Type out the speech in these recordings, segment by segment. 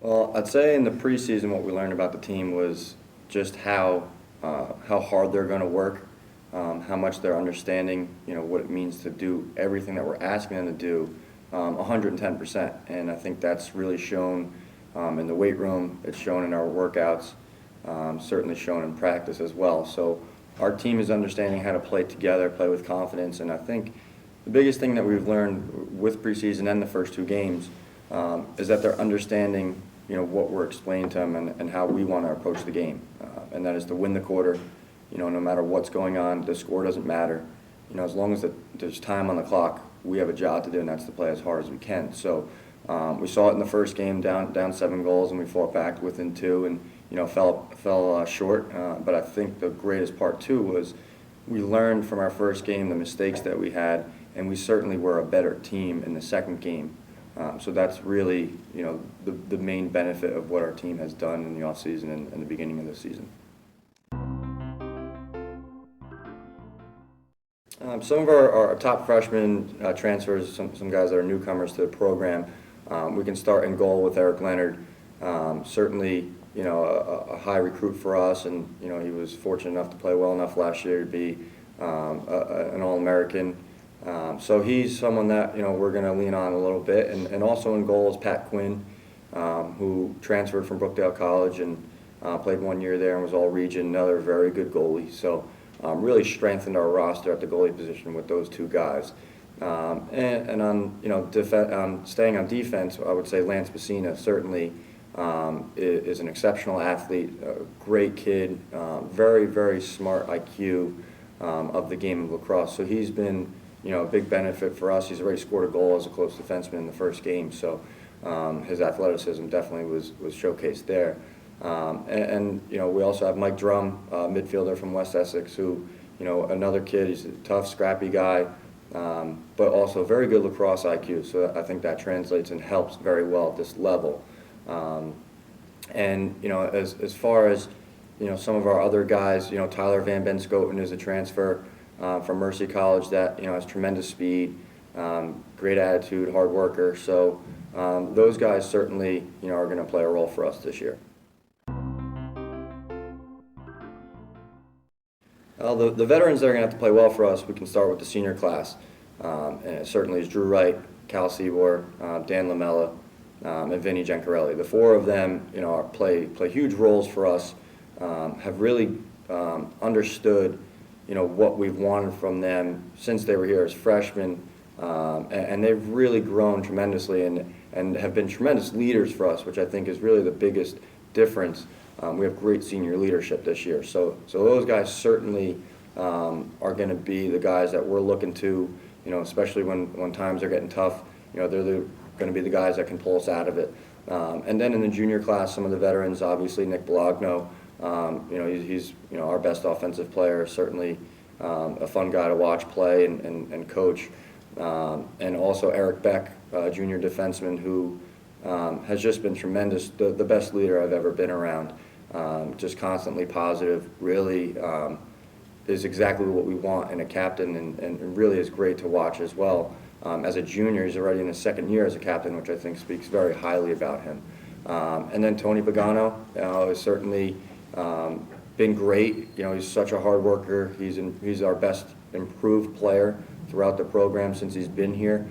Well, I'd say in the preseason what we learned about the team was just how hard they're going to work, how much they're understanding, what it means to do everything that we're asking them to do, 110%. And I think that's really shown in the weight room. It's shown in our workouts, certainly shown in practice as well. So our team is understanding how to play together, play with confidence, and I think the biggest thing that we've learned with preseason and the first two games is that they're understanding, what we're explaining to them and how we want to approach the game, and that is to win the quarter. No matter what's going on, the score doesn't matter. As long as there's time on the clock, we have a job to do, and that's to play as hard as we can. So we saw it in the first game, down 7 goals, and we fought back within 2, and fell short. But I think the greatest part too was we learned from our first game the mistakes that we had, and we certainly were a better team in the second game. So that's really, the main benefit of what our team has done in the offseason and the beginning of the season. Some of our top freshmen transfers, some guys that are newcomers to the program. We can start in goal with Eric Leonard. Certainly, a high recruit for us, and he was fortunate enough to play well enough last year to be an All-American. So he's someone that we're going to lean on a little bit, and also in goal is Pat Quinn, who transferred from Brookdale College and played 1 year there and was All-Region. Another very good goalie. So really strengthened our roster at the goalie position with those two guys. And on staying on defense, I would say Lance Messina certainly is an exceptional athlete, a great kid, very, very smart IQ of the game of lacrosse. So he's been a big benefit for us. He's already scored a goal as a close defenseman in the first game, so his athleticism definitely was showcased there. And we also have Mike Drum, midfielder from West Essex, who, another kid. He's a tough, scrappy guy, but also very good lacrosse IQ. So I think that translates and helps very well at this level. And as far as some of our other guys, Tyler Van Benscoten is a transfer from Mercy College that has tremendous speed, great attitude, hard worker. So those guys certainly are going to play a role for us this year. The veterans that are going to have to play well for us, we can start with the senior class, and it certainly is Drew Wright, Cal Seabor, Dan Lamella, and Vinny Gencarelli. The 4 of them, play huge roles for us. Have really understood, what we've wanted from them since they were here as freshmen, and they've really grown tremendously and have been tremendous leaders for us, which I think is really the biggest difference. We have great senior leadership this year, so those guys certainly are going to be the guys that we're looking to, especially when times are getting tough. They're going to be the guys that can pull us out of it. And then in the junior class, some of the veterans, obviously Nick Bologno, he's our best offensive player, certainly a fun guy to watch play and coach. And also Eric Beck, junior defenseman, who has just been tremendous, the best leader I've ever been around. Just constantly positive, really is exactly what we want in a captain, and really is great to watch as well. As a junior, he's already in his second year as a captain, which I think speaks very highly about him. And then Tony Pagano has certainly been great. He's such a hard worker. He's our best improved player throughout the program since he's been here.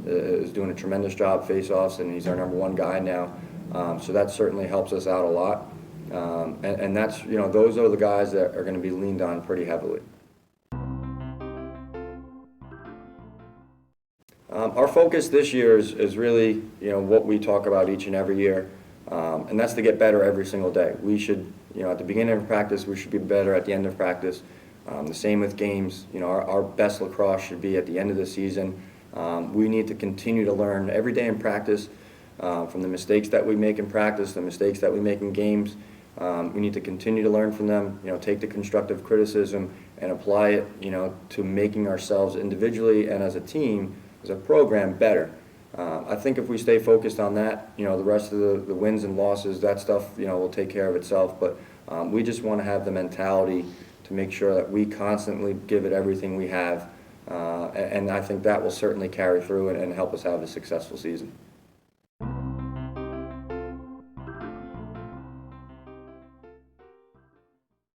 Is doing a tremendous job face-offs, and he's our #1 guy now. So that certainly helps us out a lot. And that's, those are the guys that are going to be leaned on pretty heavily. Our focus this year is really, what we talk about each and every year, and that's to get better every single day. We should, at the beginning of practice, we should be better at the end of practice. The same with games. Our best lacrosse should be at the end of the season. We need to continue to learn every day in practice from the mistakes that we make in practice, the mistakes that we make in games. We need to continue to learn from them, take the constructive criticism and apply it, to making ourselves individually and as a team, as a program, better. I think if we stay focused on that, the rest of the wins and losses, that stuff, will take care of itself. But we just want to have the mentality to make sure that we constantly give it everything we have. And I think that will certainly carry through and help us have a successful season.